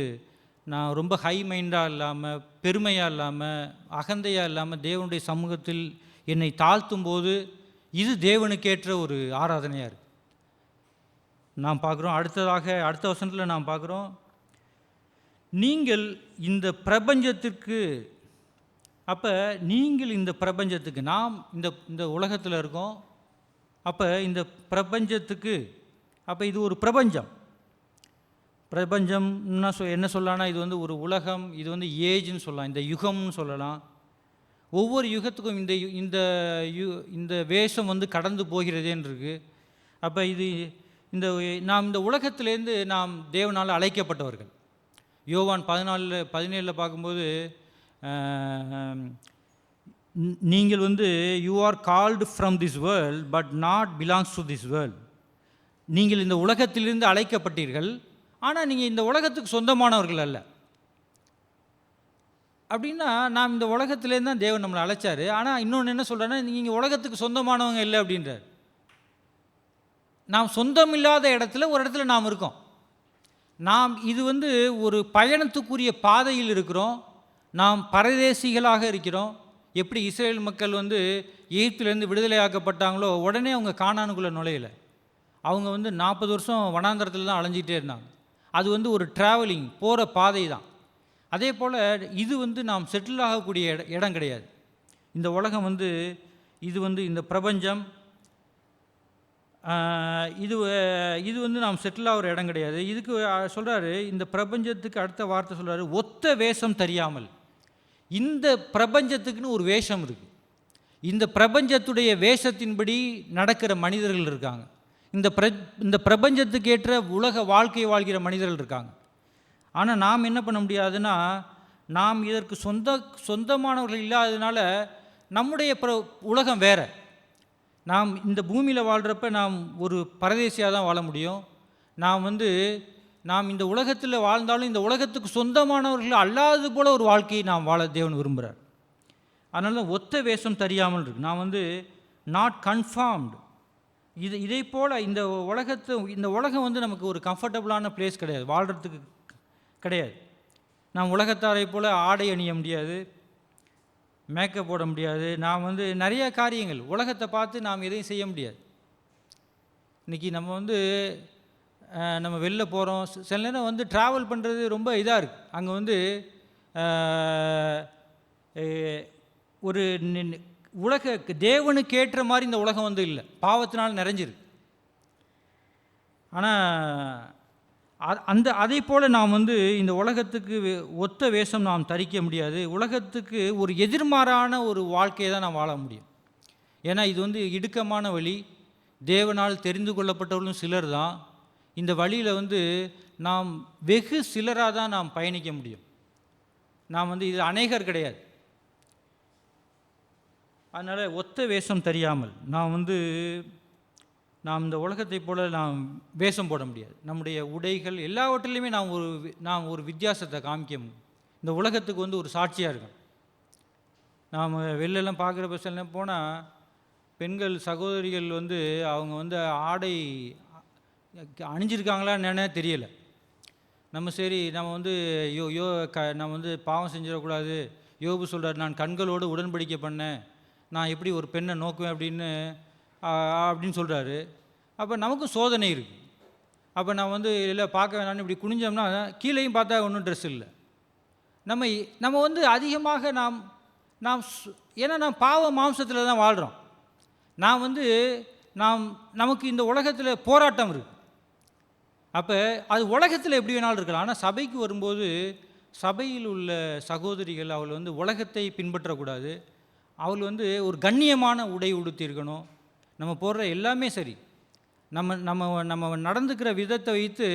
நான் ரொம்ப ஹை மைண்டாக இல்லாமல், பெருமையாக இல்லாமல், அகந்தையாக இல்லாமல் தேவனுடைய சமூகத்தில் என்னை தாழ்த்தும் போது இது தேவனுக்கேற்ற ஒரு ஆராதனையாக இருக்குது. நாம் பார்க்குறோம் அடுத்த வசனத்தில் நாம் பார்க்குறோம், நீங்கள் இந்த பிரபஞ்சத்திற்கு, அப்போ நீங்கள் இந்த பிரபஞ்சத்துக்கு, நாம் இந்த இந்த உலகத்தில் இருக்கோம். அப்போ இந்த பிரபஞ்சத்துக்கு, அப்போ இது ஒரு பிரபஞ்சம்னா என்ன சொல்லலாம்னா, இது வந்து ஒரு உலகம், இது வந்து ஏஜ்னு சொல்லலாம், இந்த யுகம்னு சொல்லலாம். ஒவ்வொரு யுகத்துக்கும் இந்த இந்த வேஷம் வந்து கடந்து போகிறதேன்னு இருக்குது. அப்போ நாம் இந்த உலகத்திலேருந்து நாம் தேவனால் அழைக்கப்பட்டவர்கள். யோவான் 14:17 பார்க்கும்போது, நீங்கள் வந்து you are called from this world but not belongs to this world. நீங்கள் இந்த உலகத்திலிருந்து அழைக்கப்பட்டீர்கள், ஆனால் நீங்கள் இந்த உலகத்துக்கு சொந்தமானவர்கள் அல்ல. அப்படின்னா நாம் இந்த உலகத்திலேருந்து தான் தேவன் நம்மளை அழைச்சார். ஆனால் இன்னொன்று என்ன சொல்கிறேன்னா, நீங்கள் உலகத்துக்கு சொந்தமானவங்க இல்லை அப்படின்றார். நாம் சொந்தம் இல்லாத இடத்துல ஒரு இடத்துல நாம் இருக்கோம். இது வந்து ஒரு பயணத்துக்குரிய பாதையில் இருக்கிறோம். நாம் பரதேசிகளாக இருக்கிறோம். எப்படி இஸ்ரேல் மக்கள் வந்து எகிப்திலேருந்து விடுதலையாக்கப்பட்டாங்களோ உடனே அவங்க கானானுக்குள்ளே நுழையலை. அவங்க வந்து 40 வருஷம் வனாந்தரத்தில் தான் அலைஞ்சிக்கிட்டே இருந்தாங்க. அது வந்து ஒரு ட்ராவலிங், போகிற பாதை தான். அதே போல் இது வந்து நாம் செட்டில் ஆகக்கூடிய இடம் கிடையாது. இந்த உலகம் வந்து இது வந்து இந்த பிரபஞ்சம், இது வந்து நாம் செட்டில் ஆகிற இடம் கிடையாது. இதுக்கு சொல்கிறாரு, இந்த பிரபஞ்சத்துக்கு அடுத்த வார்த்தை சொல்கிறாரு, ஒத்த வேஷம் தெரியாமல். இந்த பிரபஞ்சத்துக்குன்னு ஒரு வேஷம் இருக்குது. இந்த பிரபஞ்சத்துடைய வேஷத்தின்படி நடக்கிற மனிதர்கள் இருக்காங்க. இந்த பிரபஞ்சத்துக்கு ஏற்ற உலக வாழ்க்கையை வாழ்கிற மனிதர்கள் இருக்காங்க. ஆனால் நாம் என்ன பண்ண முடியாதுன்னா, நாம் இதற்கு சொந்தமானவர்கள் இல்லாததுனால நம்முடைய உலகம் வேறு. நாம் இந்த பூமியில் வாழ்கிறப்ப நாம் ஒரு பரதேசியாக தான் வாழ முடியும். நாம் இந்த உலகத்தில் வாழ்ந்தாலும் இந்த உலகத்துக்கு சொந்தமானவர்கள் அல்லாதது போல் ஒரு வாழ்க்கையை நாம் வாழ தேவன் விரும்புகிறார். அதனால தான் ஒத்த வேஷம் தெரியாமல் இருக்குது. நான் வந்து நாட் கன்ஃபார்ம்டு. இதே போல் இந்த உலகம் வந்து நமக்கு ஒரு கம்ஃபர்டபுளான பிளேஸ் கிடையாது, வாழ்கிறதுக்கு கிடையாது. நாம் உலகத்தாரை போல் ஆடை அணிய முடியாது, மேக்கப் போட முடியாது. நாம் வந்து நிறைய காரியங்கள் உலகத்தை பார்த்து நாம் எதையும் செய்ய முடியாது. இன்றைக்கி நம்ம வெளில போகிறோம், சில நேரம் வந்து ட்ராவல் பண்ணுறது ரொம்ப இதாக இருக்குது. அங்கே வந்து ஒரு தேவனுக்கு ஏற்ற மாதிரி இந்த உலகம் வந்து இல்லை, பாவத்தினால் நிறைஞ்சிருக்கு. ஆனால் அதே போல் நாம் வந்து இந்த உலகத்துக்கு ஒத்த வேஷம் நாம் தரிக்க முடியாது. உலகத்துக்கு ஒரு எதிர்மாறான ஒரு வாழ்க்கையை தான் நாம் வாழ முடியும். ஏன்னா இது வந்து இடுக்கமான வழி, தேவனால் தெரிந்து கொள்ளப்பட்டவர்களும் சிலர் தான். இந்த வழியில் வந்து நாம் வெகு சிலராக தான் நாம் பயணிக்க முடியும். நாம் வந்து இது அநேகர் கிடையாது. அதனால் ஒத்த வேஷம் தெரியாமல் நாம் இந்த உலகத்தை போல் நாம் வேஷம் போட முடியாது. நம்முடைய உடைகள் எல்லாவற்றிலையுமே நாம் ஒரு வித்தியாசத்தை காமிக்க முடியும். இந்த உலகத்துக்கு வந்து ஒரு சாட்சியாக இருக்கும். நாம் வெளிலெல்லாம் பார்க்குறப்ப சில நேரம் போனால் பெண்கள் சகோதரிகள் வந்து அவங்க வந்து ஆடை அணிஞ்சிருக்காங்களான்னு தெரியலை. நம்ம வந்து நம்ம வந்து பாவம் செஞ்சிடக்கூடாது. யோபு சொல்கிறார், நான் கண்களோடு உடன்படிக்கை பண்ணேன், நான் எப்படி ஒரு பெண்ணை நோக்குவேன் அப்படின்னு சொல்கிறாரு. அப்போ நமக்கும் சோதனை இருக்குது. அப்போ நான் வந்து இல்லை பார்க்க வேணான்னு இப்படி குனிஞ்சோம்னா கீழேயும் பார்த்தா ஒன்றும் ட்ரெஸ் இல்லை. நம்ம வந்து அதிகமாக ஏன்னா நாம் பாவ மாம்சத்தில் தான் வாழ்கிறோம். நமக்கு இந்த உலகத்தில் போராட்டம் இருக்குது. அப்போ அது உலகத்தில் எப்படி வேணாலும் இருக்கலாம். ஆனால் சபைக்கு வரும்போது சபையில் உள்ள சகோதரிகள் அவள் வந்து உலகத்தை பின்பற்றக்கூடாது. அவள் வந்து ஒரு கண்ணியமான உடை உடுத்தியிருக்கணும். நம்ம போடுற எல்லாமே சரி, நம்ம நடந்துக்கிற விதத்தை வைத்து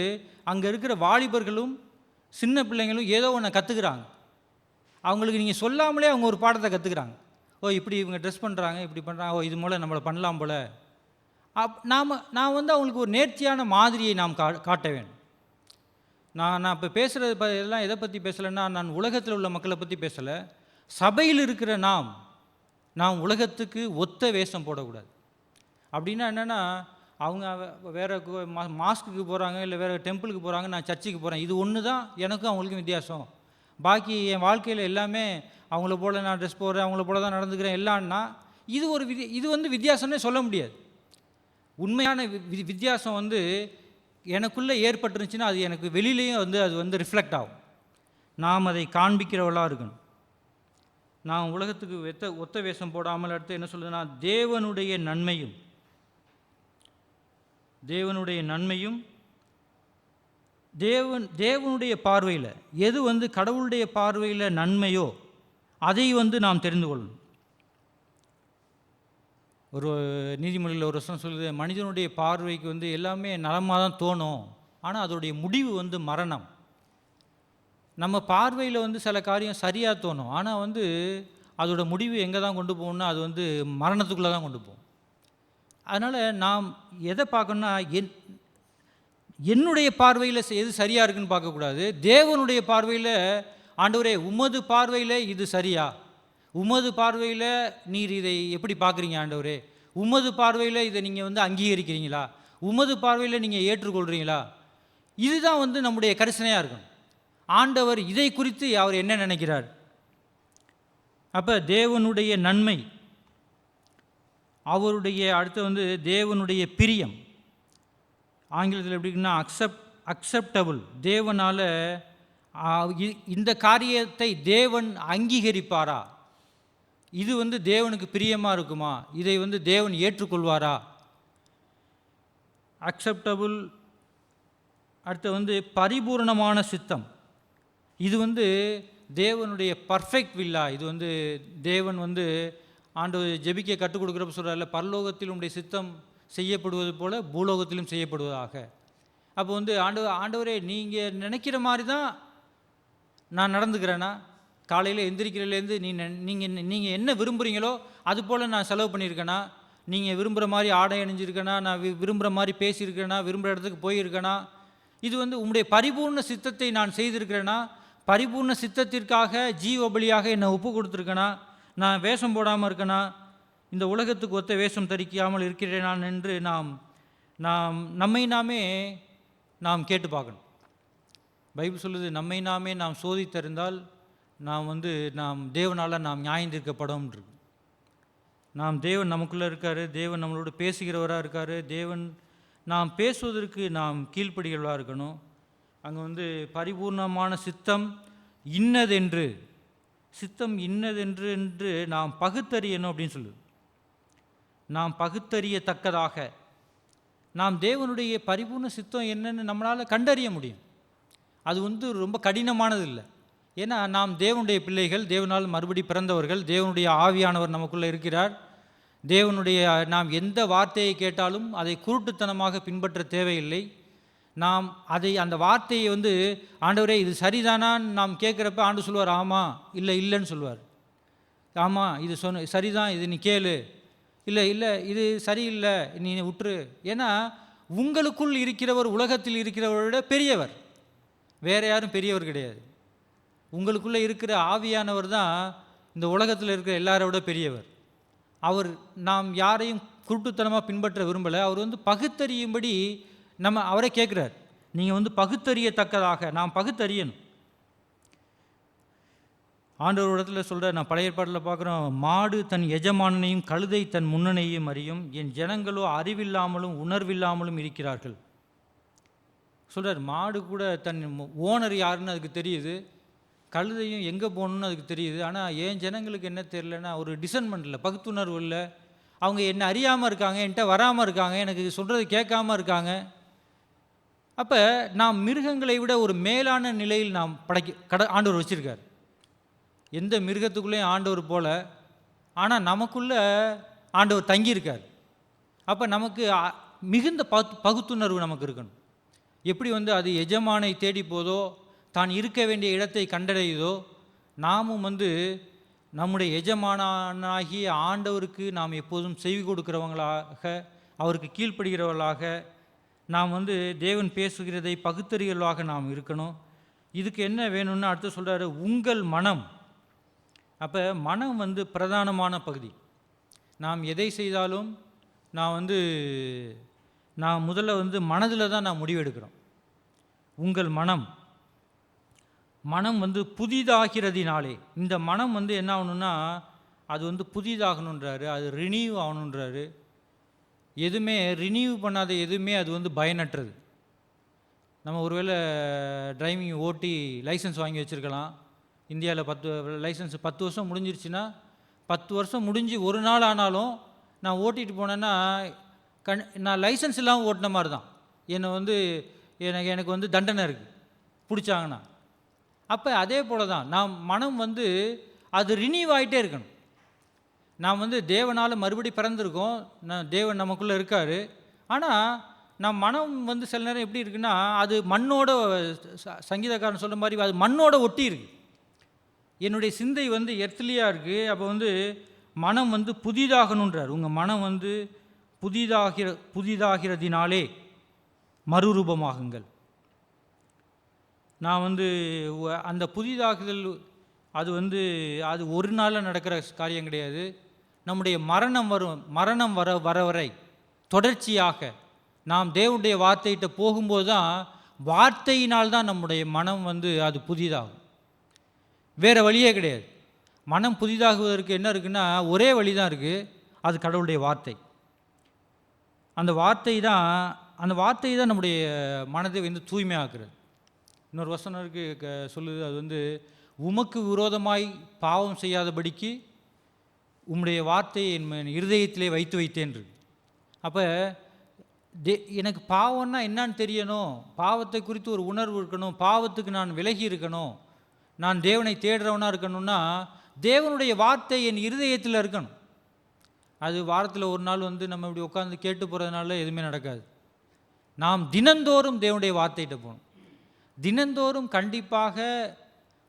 அங்கே இருக்கிற வாலிபர்களும் சின்ன பிள்ளைங்களும் ஏதோ ஒன்று கற்றுக்குறாங்க. அவங்களுக்கு நீங்கள் சொல்லாமலே அவங்க ஒரு பாடத்தை கற்றுக்குறாங்க. இப்படி இவங்க ட்ரெஸ் பண்ணுறாங்க, இப்படி பண்ணுறாங்க, இது மூலம் நம்மளை பண்ணலாம் போல். நான் வந்து அவங்களுக்கு ஒரு நேர்த்தியான மாதிரியை நாம் காட்ட வேண்டும். நான் இப்போ பேசுகிறது எல்லாம் எதை பற்றி பேசலைன்னா, நான் உலகத்தில் உள்ள மக்களை பற்றி பேசலை. சபையில் இருக்கிற நாம் உலகத்துக்கு ஒத்த வேஷம் போடக்கூடாது. அப்படின்னா என்னென்னா, அவங்க வேறு மாஸ்க்குக்கு போகிறாங்க, இல்லை வேறு டெம்பிளுக்கு போகிறாங்க, நான் சர்ச்சுக்கு போகிறேன். இது ஒன்று தான் எனக்கும் அவங்களுக்கும் வித்தியாசம். பாக்கி என் வாழ்க்கையில் எல்லாமே அவங்கள போல் நான் ட்ரெஸ் போடுறேன், அவங்கள போல தான் நடந்துக்கிறேன் எல்லாம்னா, இது வந்து வித்தியாசம்னே சொல்ல முடியாது. உண்மையான வித்தியாசம் வந்து எனக்குள்ளே ஏற்பட்டுருந்துச்சுன்னா அது எனக்கு வெளியிலையும் வந்து அது வந்து ரிஃப்ளெக்ட் ஆகும். நாம் அதை காண்பிக்கிறவளாக இருக்கணும். நான் உலகத்துக்கு ஒத்த வேஷம் போடாமல் அடுத்து என்ன சொல்லுதுன்னா, தேவனுடைய நன்மையும் தேவனுடைய பார்வையில் எது வந்து கடவுளுடைய பார்வையில் நன்மையோ அதை வந்து நாம் தெரிந்து கொள்ளணும். ஒரு நீதிமொழியில் ஒரு வருஷம் சொல்லுது, மனிதனுடைய பார்வைக்கு வந்து எல்லாமே நலமாக தான் தோணும், ஆனால் அதோடைய முடிவு வந்து மரணம். நம்ம பார்வையில் வந்து சில காரியம் சரியாக தோணும், ஆனால் வந்து அதோட முடிவு எங்கே தான் கொண்டு போகணுன்னா அது வந்து மரணத்துக்குள்ளே தான் கொண்டு போகும். அதனால் நாம் எதை பார்க்கணுன்னா, என்னுடைய பார்வையில் எது சரியாக இருக்குன்னு பார்க்கக்கூடாது. தேவனுடைய பார்வையில், ஆண்டவரே உமது பார்வையில் இது சரியா, உமது பார்வையில் நீர் இதை எப்படி பார்க்குறீங்க ஆண்டவரே, உமது பார்வையில் இதை நீங்கள் வந்து அங்கீகரிக்கிறீங்களா, உமது பார்வையில் நீங்கள் ஏற்றுக்கொள்கிறீங்களா, இதுதான் வந்து நம்முடைய கரிசனையாக இருக்கணும். ஆண்டவர் இதை குறித்து அவர் என்ன நினைக்கிறார். அப்போ தேவனுடைய நன்மை, அவருடைய அடுத்து வந்து தேவனுடைய பிரியம், ஆங்கிலத்தில் எப்படின்னா அக்செப்டபுள். தேவனால் இந்த காரியத்தை தேவன் அங்கீகரிப்பாரா, இது வந்து தேவனுக்கு பிரியமாக இருக்குமா, இதை வந்து தேவன் ஏற்றுக்கொள்வாரா. அக்செப்டபுள். அடுத்து வந்து பரிபூர்ணமான சித்தம், இது வந்து தேவனுடைய பர்ஃபெக்ட் வில்லா. இது வந்து தேவன் வந்து ஆண்டவர் ஜெபிக்க கற்றுக் கொடுக்குறப்ப சொல்கிறார்ல, பரலோகத்தில் உடைய சித்தம் செய்யப்படுவது போல பூலோகத்திலும் செய்யப்படுவதாக. அப்போ வந்து ஆண்டவரே நீங்கள் நினைக்கிற மாதிரி தான் நான் நடந்துக்கிறேன்னா, காலையில் எந்திரிக்கிறதுலேருந்து நீங்கள் என்ன விரும்புகிறீங்களோ அது போல் நான் செலவு பண்ணியிருக்கேனா, நீங்கள் விரும்புகிற மாதிரி ஆடை அணிஞ்சிருக்கேனா, நான் விரும்புகிற மாதிரி பேசியிருக்கேனா, விரும்புகிற இடத்துக்கு போயிருக்கேனா, இது வந்து உங்களுடைய பரிபூர்ண சித்தத்தை நான் செய்திருக்கிறேன்னா, பரிபூர்ண சித்தத்திற்காக ஜீவ பலியாக என்னை ஒப்பு கொடுத்துருக்கேனா, நான் வேஷம் போடாமல் இருக்கேனா, இந்த உலகத்துக்கு ஒத்த வேஷம் தரிக்காமல் இருக்கிறேன் என்று நம்மை நாம் கேட்டு பார்க்கணும். பைபிள் சொல்லுது, நம்மை நாம் சோதித்தறிந்தால் நாம் தேவனால் நாம் நியாயந்திருக்கப்படும் இருக்கு. தேவன் நமக்குள்ளே இருக்கார், தேவன் நம்மளோட பேசுகிறவராக இருக்கார், தேவன் நாம் பேசுவதற்கு நாம் கீழ்ப்படிகளவாக இருக்கணும். அங்கே வந்து பரிபூர்ணமான சித்தம் இன்னதென்று என்று நாம் பகுத்தறியணும் அப்படின்னு சொல்லுது. நாம் பகுத்தறியத்தக்கதாக நாம் தேவனுடைய பரிபூர்ண சித்தம் என்னன்னு நம்மளால் கண்டறிய முடியும். அது வந்து ரொம்ப கடினமானது இல்லை. ஏன்னா நாம் தேவனுடைய பிள்ளைகள், தேவனால் மறுபடி பிறந்தவர்கள், தேவனுடைய ஆவியானவர் நமக்குள்ளே இருக்கிறார். நாம் எந்த வார்த்தையை கேட்டாலும் அதை குருட்டுத்தனமாக பின்பற்ற தேவையில்லை. நாம் அந்த வார்த்தையை வந்து ஆண்டவரே இது சரிதானான்னு நாம் கேட்குறப்ப ஆண்டு சொல்லுவார் ஆமாம், இல்லைன்னு சொல்லுவார். ஆமாம் இது சரிதான், இது நீ கேளு, இல்லை இது சரியில்லை நீ விட்டுரு. ஏன்னா உங்களுக்குள் இருக்கிறவர் உலகத்தில் இருக்கிறவரோட பெரியவர், வேறு யாரும் பெரியவர் கிடையாது. உங்களுக்குள்ளே இருக்கிற ஆவியானவர் தான் இந்த உலகத்தில் இருக்கிற எல்லாரோட பெரியவர். நாம் யாரையும் குருட்டுத்தனமாக பின்பற்ற விரும்பலை. அவர் வந்து பகுத்தறியும்படி அவரை கேட்குறார். நீங்கள் வந்து பகுத்தறியத்தக்கதாக நாம் பகுத்தறியணும். ஆண்டவர் இடத்துல சொல்கிறார், நான் பழைய ஏற்பாட்டில் பார்க்குறோம், மாடு தன் எஜமானனையும் கழுதை தன் முன்னனையும் அறியும், என் ஜனங்களோ அறிவில்லாமலும் உணர்வில்லாமலும் இருக்கிறார்கள் சொல்கிறார். மாடு கூட தன் ஓனர் யாருன்னு அதுக்கு தெரியுது, கழுதையும் எங்கே போகணுன்னு அதுக்கு தெரியுது. ஆனால் என் ஜனங்களுக்கு என்ன தெரியலன்னா ஒரு டிசன்மெண்ட் இல்லை, பகுத்துணர்வு இல்லை. அவங்க என்ன அறியாமல் இருக்காங்க, என்கிட்ட வராமல் இருக்காங்க, எனக்கு சொல்கிறது கேட்காமல் இருக்காங்க. அப்போ நாம் மிருகங்களை விட ஒரு மேலான நிலையில் நாம் ஆண்டவர் வச்சுருக்கார். எந்த மிருகத்துக்குள்ளேயும் ஆண்டவர் போல, ஆனால் நமக்குள்ளே ஆண்டவர் தங்கியிருக்கார். அப்போ நமக்கு மிகுந்த பகுத்துணர்வு நமக்கு இருக்கணும். எப்படி வந்து அது எஜமானை தேடி போதோ, தான் இருக்க வேண்டிய இடத்தை கண்டடையுதோ, நாமும் வந்து நம்முடைய எஜமானாகிய ஆண்டவருக்கு நாம் எப்போதும் செவி கொடுக்கிறவங்களாக, அவருக்கு கீழ்ப்படுகிறவர்களாக, நாம் வந்து தேவன் பேசுகிறதை பகுத்தறியலாக நாம் இருக்கணும். இதுக்கு என்ன வேணும்னு அடுத்து சொல்கிறாரு, உங்கள் மனம். அப்போ மனம் வந்து பிரதானமான பகுதி. நாம் எதை செய்தாலும் நான் முதல்ல வந்து மனதில் தான் நான் முடிவெடுக்கிறோம். உங்கள் மனம் வந்து புதிதாகிறதினாலே, இந்த மனம் வந்து என்ன ஆகணும்னா, அது வந்து புதிதாகணுன்றாரு, அது ரினியூவ் ஆகணுன்றாரு. எதுவுமே ரினியூவ் பண்ணாத எதுவுமே அது வந்து பயனற்றது. நம்ம ஒருவேளை டிரைவிங் ஓட்டி லைசன்ஸ் வாங்கி வச்சுருக்கலாம். இந்தியாவில் 10 வருஷம் முடிஞ்சிருச்சுன்னா, 10 வருஷம் முடிஞ்சு ஒரு நாள் ஆனாலும் நான் ஓட்டிகிட்டு போனேன்னா நான் லைசன்ஸ் இல்லாமல் ஓட்டின மாதிரி தான். என்னை வந்து எனக்கு வந்து தண்டனை இருக்குது பிடிச்சாங்கன்னா. அப்போ அதே போல் தான் மனம் வந்து அது ரினியூவ் ஆகிட்டே இருக்கணும். நாம் வந்து தேவனால் மறுபடி பிறந்திருக்கோம், தேவன் நமக்குள்ளே இருக்கார். ஆனால் மனம் வந்து சில நேரம் எப்படி இருக்குன்னா, அது மண்ணோட சங்கீதக்காரன் சொல்கிற மாதிரி அது மண்ணோட ஒட்டி இருக்கு. என்னுடைய சிந்தை வந்து எர்த்லியாக இருக்குது. அப்போ வந்து மனம் வந்து புதிதாகணுன்றார். உங்கள் மனம் வந்து புதிதாகிறதினாலே மறுரூபமாகுங்கள். நான் வந்து அந்த புதிதாகுதல் அது வந்து அது ஒரு நாளில் நடக்கிற காரியம் கிடையாது. நம்முடைய மரணம் வர வரை தொடர்ச்சியாக நாம் தேவனுடைய வார்த்தைகிட்ட போகும்போது தான், வார்த்தையினால் தான் நம்முடைய மனம் வந்து அது புதிதாகும். வேறு வழியே கிடையாது. மனம் புதிதாகுவதற்கு என்ன இருக்குன்னா, ஒரே வழி தான் இருக்குது. அது கடவுளுடைய வார்த்தை. அந்த வார்த்தை தான் நம்முடைய மனதை வந்து தூய்மையாக்குறது. இன்னொரு வசனம் இருக்குது, சொல்லுது, அது வந்து உமக்கு விரோதமாய் பாவம் செய்யாதபடிக்கு உம்முடைய வார்த்தையை என் இருதயத்திலே வைத்து வைத்தேன். அப்போ எனக்கு பாவம்னா என்னான்னு தெரியணும், பாவத்தை குறித்து ஒரு உணர்வு இருக்கணும், பாவத்துக்கு நான் விலகி இருக்கணும், நான் தேவனை தேடுறவனாக இருக்கணும்னா தேவனுடைய வார்த்தை என் இருதயத்தில் இருக்கணும். அது வாரத்தில் ஒரு நாள் வந்து நம்ம இப்படி உட்காந்து கேட்டு போகிறதுனால எதுவுமே நடக்காது. நாம் தினந்தோறும் தேவனுடைய வார்த்தைகிட்ட போகணும். தினந்தோறும் கண்டிப்பாக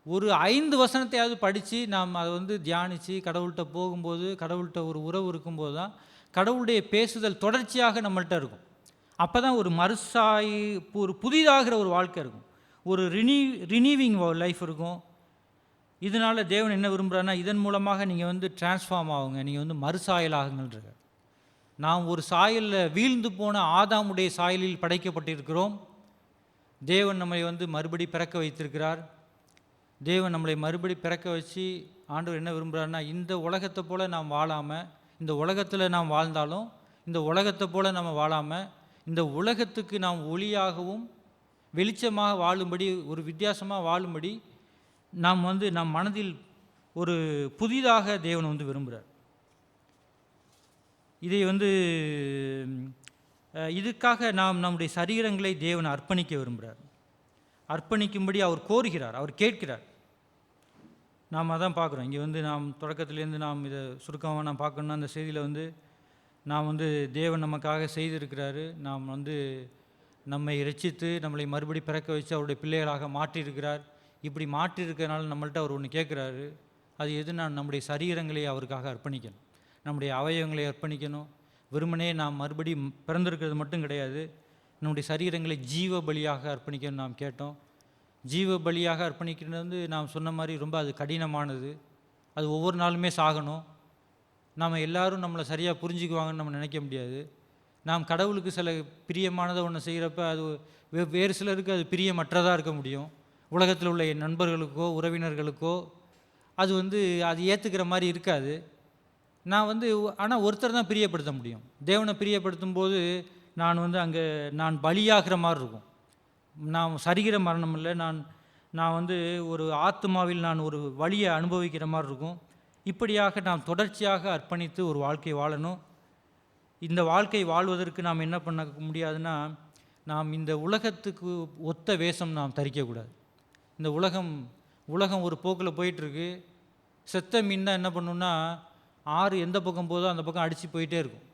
ஒரு 5 வசனத்தையாவது படித்து நாம் அதை வந்து தியானித்து கடவுள்கிட்ட போகும்போது, கடவுள்கிட்ட ஒரு உறவு இருக்கும்போது தான் கடவுளுடைய பேசுதல் தொடர்ச்சியாக நம்மள்கிட்ட இருக்கும். அப்போ தான் ஒரு புதிதாகிற ஒரு வாழ்க்கை இருக்கும், ஒரு ரினியூவிங் லைஃப் இருக்கும். இதனால் தேவன் என்ன விரும்புகிறாருன்னா, இதன் மூலமாக நீங்கள் வந்து டிரான்ஸ்ஃபார்ம் ஆகுங்க, நீங்கள் வந்து மறுசாயல் ஆகுங்கள்ன்றார். நாம் ஒரு சாயலில் வீழ்ந்து போன ஆதாமுடைய சாயலில் படைக்கப்பட்டிருக்கிறோம். தேவன் நம்மை வந்து மறுபடி பிறக்க வைத்திருக்கிறார். தேவன் நம்மளை மறுபடி பிறக்க வச்சு ஆண்டவர் என்ன விரும்புகிறாருன்னா, இந்த உலகத்தை போல் நாம் வாழாமல், இந்த உலகத்தில் நாம் வாழ்ந்தாலும் இந்த உலகத்தை போல் நம்ம வாழாமல், இந்த உலகத்துக்கு நாம் ஒளியாகவும் வெளிச்சமாக வாழும்படி, ஒரு வித்தியாசமாக வாழும்படி நாம் வந்து நம் மனதில் ஒரு புதிதாக தேவன் வந்து விரும்புகிறார். இதை வந்து இதுக்காக நாம் நம்முடைய சரீரங்களை தேவன் அர்ப்பணிக்க விரும்புகிறார். அர்ப்பணிக்கும்படி அவர் கோருகிறார், அவர் கேட்கிறார். நாம் அதான் பார்க்குறோம். இங்கே வந்து நாம் தொடக்கத்திலேருந்து நாம் இதை சுருக்கமாக நாம் பார்க்கணுன்னா, அந்த செய்தியில் வந்து நாம் வந்து தேவன் நமக்காக செய்திருக்கிறாரு. நாம் வந்து நம்மை ரட்சித்து நம்மளை மறுபடி பிறக்க வச்சு அவருடைய பிள்ளைகளாக மாற்றியிருக்கிறார். இப்படி மாற்றியிருக்கிறதுனால நம்மள்ட்ட அவர் ஒன்று கேட்குறாரு. அது எதுனா, நம்முடைய சரீரங்களை அவருக்காக அர்ப்பணிக்கணும், நம்முடைய அவயவங்களை அர்ப்பணிக்கணும். வெறுமனே நாம் மறுபடியும் பிறந்திருக்கிறது மட்டும் கிடையாது, நம்முடைய சரீரங்களை ஜீவ பலியாக அர்ப்பணிக்கணும் நாம் கேட்டோம். ஜீவ பலியாக அர்ப்பணிக்கிறது வந்து நாம் சொன்ன மாதிரி ரொம்ப அது கடினமானது. அது ஒவ்வொரு நாளுமே சாகணும். நாம் எல்லோரும் நம்மளை சரியாக புரிஞ்சுக்குவாங்கன்னு நம்ம நினைக்க முடியாது. நாம் கடவுளுக்கு சில பிரியமானதை ஒன்று செய்கிறப்ப அது வேறு சிலருக்கு அது பிரியமற்றதாக இருக்க முடியும். உலகத்தில் உள்ள என் நண்பர்களுக்கோ உறவினர்களுக்கோ அது வந்து அது ஏற்றுக்கிற மாதிரி இருக்காது. நான் வந்து ஆனால் ஒருத்தர் தான் பிரியப்படுத்த முடியும். தேவனை பிரியப்படுத்தும் போது அங்கே நான் பலியாகிற மாதிரி இருக்கும். நான் சரீர மரணம் இல்லை, நான் வந்து ஒரு ஆத்மாவில் நான் ஒரு வலியை அனுபவிக்கிற மாதிரி இருக்கும். இப்படியாக நாம் தொடர்ச்சியாக அர்ப்பணித்து ஒரு வாழ்க்கை வாழணும். இந்த வாழ்க்கை வாழ்வதற்கு நாம் என்ன பண்ண முடியாதுன்னா, நாம் இந்த உலகத்துக்கு ஒத்த வேஷம் நாம் தரிக்கக்கூடாது. இந்த உலகம் ஒரு போக்கில் போயிட்டுருக்கு. செத்த மீன் தான் என்ன பண்ணுன்னா, ஆறு எந்த பக்கம் போதோ அந்த பக்கம் அடித்து போயிட்டே இருக்கும்.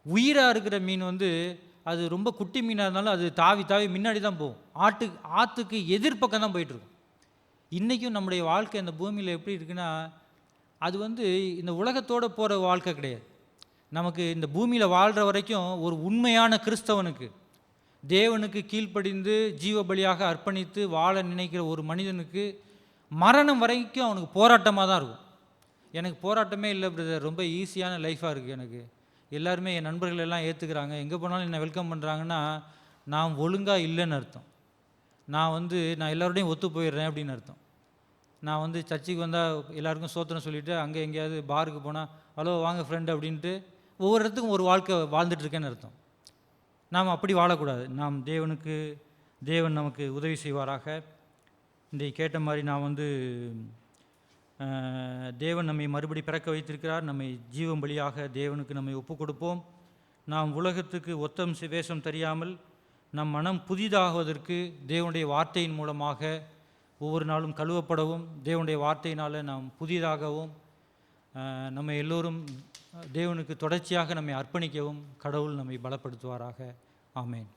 உயிராக இருக்கிற மீன் வந்து அது ரொம்ப குட்டி மீனாக இருந்தாலும் அது தாவி முன்னாடி தான் போகும். ஆற்றுக்கு எதிர்பக்கம் தான் போயிட்டுருக்கும். இன்றைக்கும் நம்முடைய வாழ்க்கை இந்த பூமியில் எப்படி இருக்குன்னா, அது வந்து இந்த உலகத்தோடு போகிற வாழ்க்கை கிடையாது. நமக்கு இந்த பூமியில் வாழ்கிற வரைக்கும் ஒரு உண்மையான கிறிஸ்தவனுக்கு, தேவனுக்கு கீழ்ப்படிந்து ஜீவபலியாக அர்ப்பணித்து வாழ நினைக்கிற ஒரு மனிதனுக்கு மரணம் வரைக்கும் அவனுக்கு போராட்டமாக தான் இருக்கும். எனக்கு போராட்டமே இல்லை பிரதர், ரொம்ப ஈஸியான லைஃபாக இருக்குது எனக்கு. எல்லாருமே என் நண்பர்கள் எல்லாம் ஏற்றுக்கிறாங்க, எங்கே போனாலும் என்னை வெல்கம் பண்ணுறாங்கன்னா, நான் ஒழுங்காக இல்லைன்னு அர்த்தம். நான் எல்லாரோடையும் ஒத்து போயிடுறேன் அப்படின்னு அர்த்தம். நான் சர்ச்சுக்கு வந்தால் எல்லாருக்கும் சோத்திரம் சொல்லிவிட்டு அங்கே எங்கேயாவது பாருக்கு போனால் ஹலோ வாங்க ஃப்ரெண்டு அப்படின்ட்டு ஒவ்வொரு இடத்துக்கும் ஒரு வாழ்க்கை வாழ்ந்துட்டுருக்கேன்னு அர்த்தம். நாம் அப்படி வாழக்கூடாது. தேவன் நமக்கு உதவி செய்வாராக. இன்றைக்கு கேட்ட மாதிரி நான் தேவன் நம்மை மறுபடி பிறக்க வைத்திருக்கிறார். நம்மை ஜீவன் பலியாக தேவனுக்கு நம்மை ஒப்பு கொடுப்போம். நாம் உலகத்துக்கு ஒத்தம் வேஷம் தெரியாமல் நம் மனம் புதிதாகுவதற்கு தேவனுடைய வார்த்தையின் மூலமாக ஒவ்வொரு நாளும் கழுவப்படவும், தேவனுடைய வார்த்தையினால் நாம் புதிதாகவும், நம்ம எல்லோரும் தேவனுக்கு தொடர்ச்சியாக நம்மை அர்ப்பணிக்கவும் கடவுள் நம்மை பலப்படுத்துவாராக. ஆமேன்.